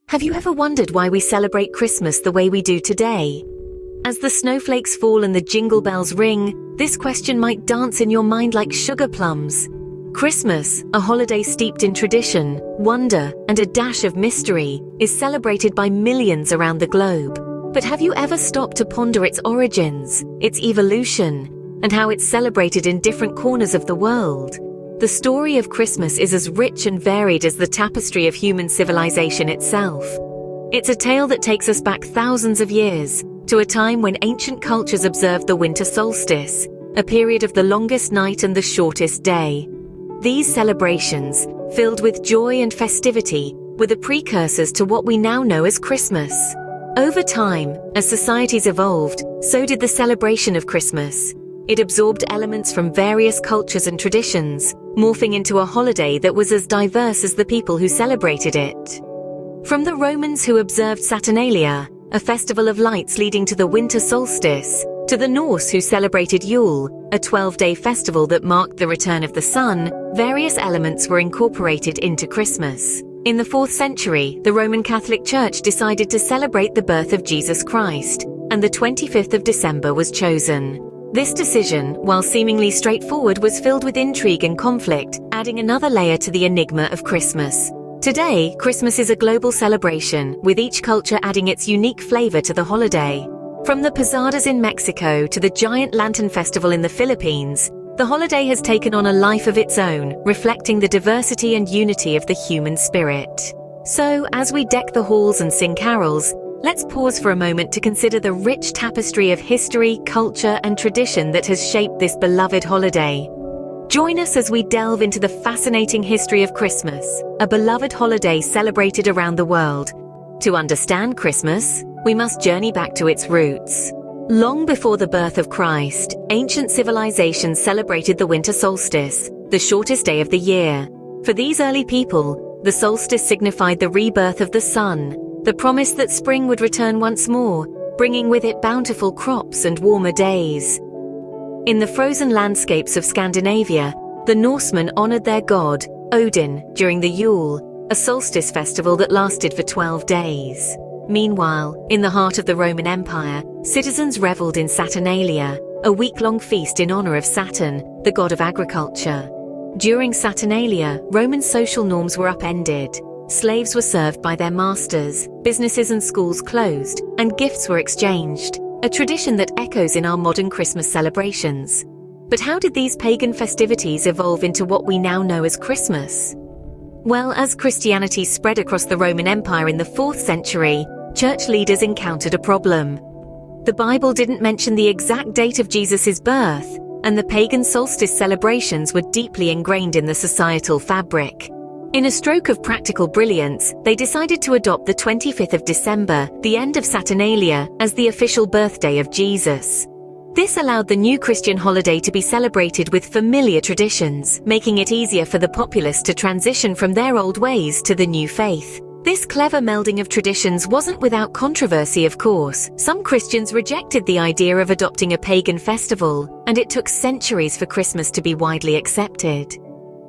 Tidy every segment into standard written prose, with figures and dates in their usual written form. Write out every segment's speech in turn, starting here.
Have you ever wondered why we celebrate Christmas the way we do today? As the snowflakes fall and the jingle bells ring, this question might dance in your mind like sugar plums. Christmas, a holiday steeped in tradition, wonder, and a dash of mystery, is celebrated by millions around the globe. But have you ever stopped to ponder its origins, its evolution, and how it's celebrated in different corners of the world? The story of Christmas is as rich and varied as the tapestry of human civilization itself. It's a tale that takes us back thousands of years, to a time when ancient cultures observed the winter solstice, a period of the longest night and the shortest day. These celebrations, filled with joy and festivity, were the precursors to what we now know as Christmas. Over time, as societies evolved, so did the celebration of Christmas. It absorbed elements from various cultures and traditions, morphing into a holiday that was as diverse as the people who celebrated it. From the Romans who observed Saturnalia, a festival of lights leading to the winter solstice, to the Norse who celebrated Yule, a 12-day festival that marked the return of the sun, various elements were incorporated into Christmas. In the 4th century, the Roman Catholic Church decided to celebrate the birth of Jesus Christ, and the 25th of December was chosen. This decision, while seemingly straightforward, was filled with intrigue and conflict, adding another layer to the enigma of Christmas. Today, Christmas is a global celebration, with each culture adding its unique flavor to the holiday. From the posadas in Mexico to the giant lantern festival in the Philippines, the holiday has taken on a life of its own, reflecting the diversity and unity of the human spirit. So, as we deck the halls and sing carols, let's pause for a moment to consider the rich tapestry of history, culture, and tradition that has shaped this beloved holiday. Join us as we delve into the fascinating history of Christmas, a beloved holiday celebrated around the world. To understand Christmas, we must journey back to its roots. Long before the birth of Christ, ancient civilizations celebrated the winter solstice, the shortest day of the year. For these early people, the solstice signified the rebirth of the sun, the promise that spring would return once more, bringing with it bountiful crops and warmer days. In the frozen landscapes of Scandinavia, the Norsemen honored their god, Odin, during the Yule, a solstice festival that lasted for 12 days. Meanwhile, in the heart of the Roman Empire, citizens reveled in Saturnalia, a week-long feast in honor of Saturn, the god of agriculture. During Saturnalia, Roman social norms were upended. Slaves were served by their masters, businesses and schools closed, and gifts were exchanged, a tradition that echoes in our modern Christmas celebrations. But how did these pagan festivities evolve into what we now know as Christmas? Well, as Christianity spread across the Roman Empire in the 4th century, church leaders encountered a problem. The Bible didn't mention the exact date of Jesus' birth, and the pagan solstice celebrations were deeply ingrained in the societal fabric. In a stroke of practical brilliance, they decided to adopt the 25th of December, the end of Saturnalia, as the official birthday of Jesus. This allowed the new Christian holiday to be celebrated with familiar traditions, making it easier for the populace to transition from their old ways to the new faith. This clever melding of traditions wasn't without controversy, of course. Some Christians rejected the idea of adopting a pagan festival, and it took centuries for Christmas to be widely accepted.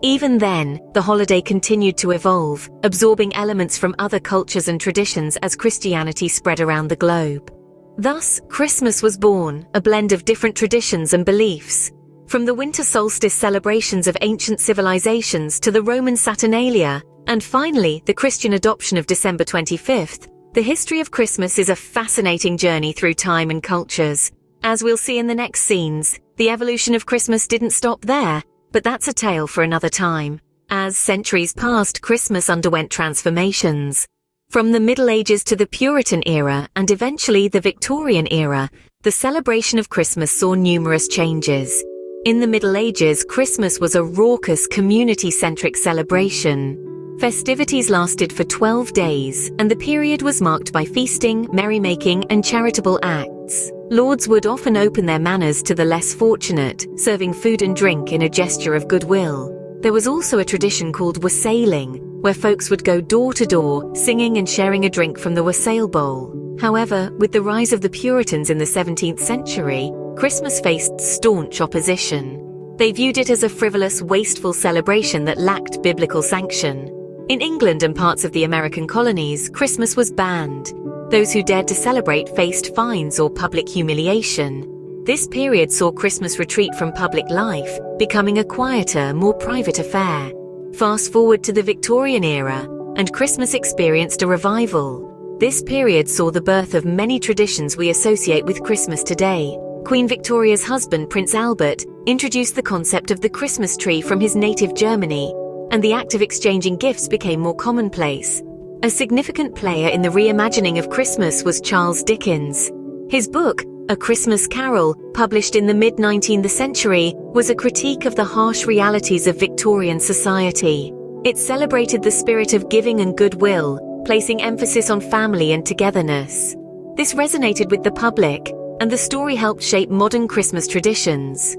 Even then, the holiday continued to evolve, absorbing elements from other cultures and traditions as Christianity spread around the globe. Thus, Christmas was born, a blend of different traditions and beliefs. From the winter solstice celebrations of ancient civilizations to the Roman Saturnalia, and finally, the Christian adoption of December 25th, the history of Christmas is a fascinating journey through time and cultures. As we'll see in the next scenes, the evolution of Christmas didn't stop there, but that's a tale for another time. As centuries passed, Christmas underwent transformations. From the Middle Ages to the Puritan era and eventually the Victorian era, the celebration of Christmas saw numerous changes. In the Middle Ages, Christmas was a raucous, community-centric celebration. Festivities lasted for 12 days, and the period was marked by feasting, merrymaking, and charitable acts. Lords would often open their manors to the less fortunate, serving food and drink in a gesture of goodwill. There was also a tradition called wassailing, where folks would go door to door, singing and sharing a drink from the wassail bowl. However, with the rise of the Puritans in the 17th century, Christmas faced staunch opposition. They viewed it as a frivolous, wasteful celebration that lacked biblical sanction. In England and parts of the American colonies, Christmas was banned. Those who dared to celebrate faced fines or public humiliation. This period saw Christmas retreat from public life, becoming a quieter, more private affair. Fast forward to the Victorian era, and Christmas experienced a revival. This period saw the birth of many traditions we associate with Christmas today. Queen Victoria's husband, Prince Albert, introduced the concept of the Christmas tree from his native Germany, and the act of exchanging gifts became more commonplace. A significant player in the reimagining of Christmas was Charles Dickens. His book, A Christmas Carol, published in the mid-19th century, was a critique of the harsh realities of Victorian society. It celebrated the spirit of giving and goodwill, placing emphasis on family and togetherness. This resonated with the public, and the story helped shape modern Christmas traditions.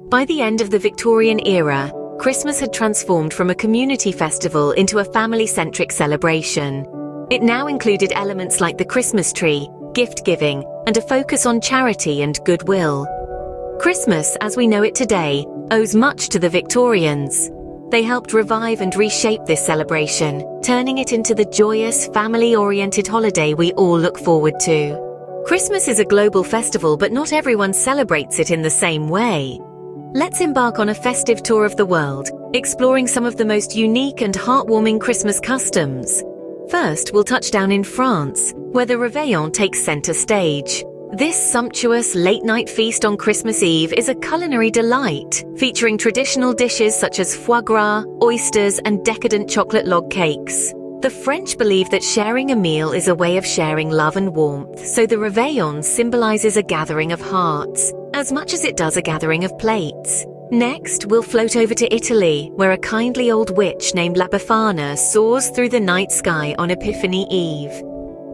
By the end of the Victorian era, Christmas had transformed from a community festival into a family-centric celebration. It now included elements like the Christmas tree, gift-giving, and a focus on charity and goodwill. Christmas, as we know it today, owes much to the Victorians. They helped revive and reshape this celebration, turning it into the joyous, family-oriented holiday we all look forward to. Christmas is a global festival, but not everyone celebrates it in the same way. Let's embark on a festive tour of the world, exploring some of the most unique and heartwarming Christmas customs. First, we'll touch down in France, where the Réveillon takes center stage. This sumptuous late-night feast on Christmas Eve is a culinary delight, featuring traditional dishes such as foie gras, oysters, and decadent chocolate log cakes. The French believe that sharing a meal is a way of sharing love and warmth, so the Réveillon symbolizes a gathering of hearts, as much as it does a gathering of plates. Next, we'll float over to Italy, where a kindly old witch named La Befana soars through the night sky on Epiphany Eve.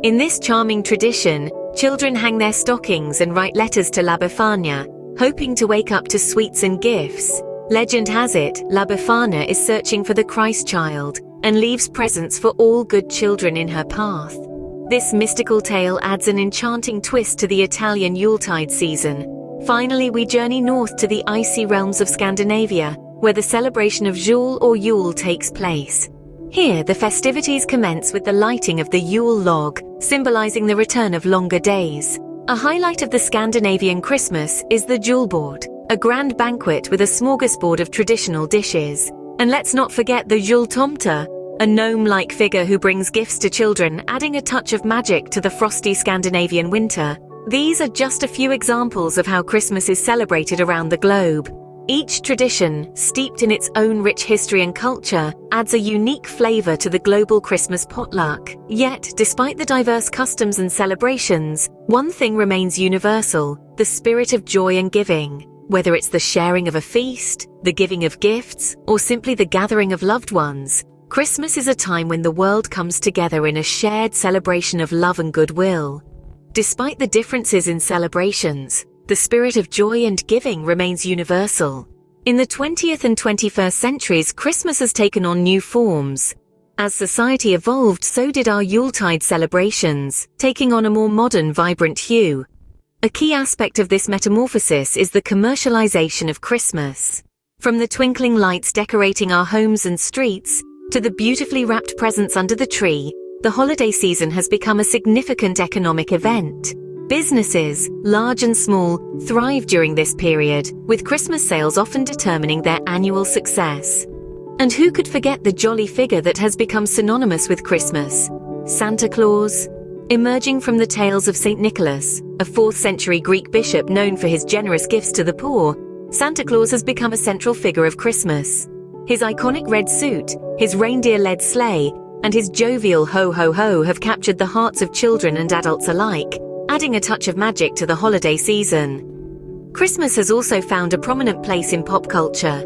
In this charming tradition, children hang their stockings and write letters to La Befana, hoping to wake up to sweets and gifts. Legend has it, La Befana is searching for the Christ child and leaves presents for all good children in her path. This mystical tale adds an enchanting twist to the Italian Yuletide season. Finally, we journey north to the icy realms of Scandinavia, where the celebration of Jul or Yule takes place. Here, the festivities commence with the lighting of the Yule log, symbolizing the return of longer days. A highlight of the Scandinavian Christmas is the Julebord, a grand banquet with a smorgasbord of traditional dishes. And let's not forget the Juletomte, a gnome-like figure who brings gifts to children, adding a touch of magic to the frosty Scandinavian winter. These are just a few examples of how Christmas is celebrated around the globe. Each tradition, steeped in its own rich history and culture, adds a unique flavor to the global Christmas potluck. Yet, despite the diverse customs and celebrations, one thing remains universal: the spirit of joy and giving. Whether it's the sharing of a feast, the giving of gifts, or simply the gathering of loved ones, Christmas is a time when the world comes together in a shared celebration of love and goodwill. Despite the differences in celebrations, the spirit of joy and giving remains universal. In the 20th and 21st centuries, Christmas has taken on new forms. As society evolved, so did our Yuletide celebrations, taking on a more modern, vibrant hue. A key aspect of this metamorphosis is the commercialization of Christmas. From the twinkling lights decorating our homes and streets, to the beautifully wrapped presents under the tree, the holiday season has become a significant economic event. Businesses, large and small, thrive during this period, with Christmas sales often determining their annual success. And who could forget the jolly figure that has become synonymous with Christmas? Santa Claus. Emerging from the tales of St. Nicholas, a 4th century Greek bishop known for his generous gifts to the poor, Santa Claus has become a central figure of Christmas. His iconic red suit, his reindeer-led sleigh, and his jovial ho-ho-ho have captured the hearts of children and adults alike, adding a touch of magic to the holiday season. Christmas has also found a prominent place in pop culture.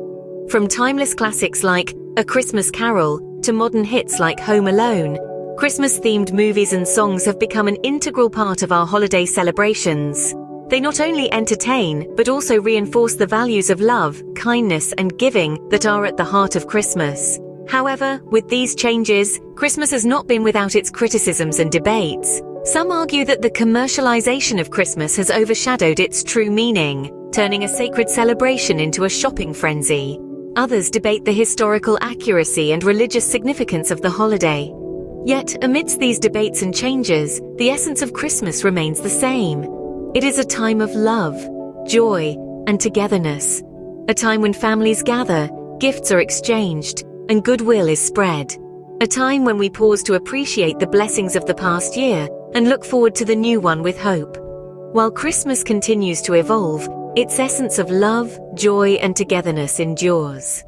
From timeless classics like A Christmas Carol to modern hits like Home Alone, Christmas-themed movies and songs have become an integral part of our holiday celebrations. They not only entertain, but also reinforce the values of love, kindness, and giving that are at the heart of Christmas. However, with these changes, Christmas has not been without its criticisms and debates. Some argue that the commercialization of Christmas has overshadowed its true meaning, turning a sacred celebration into a shopping frenzy. Others debate the historical accuracy and religious significance of the holiday. Yet, amidst these debates and changes, the essence of Christmas remains the same. It is a time of love, joy, and togetherness. A time when families gather, gifts are exchanged, and goodwill is spread. A time when we pause to appreciate the blessings of the past year and look forward to the new one with hope. While Christmas continues to evolve, its essence of love, joy, and togetherness endures.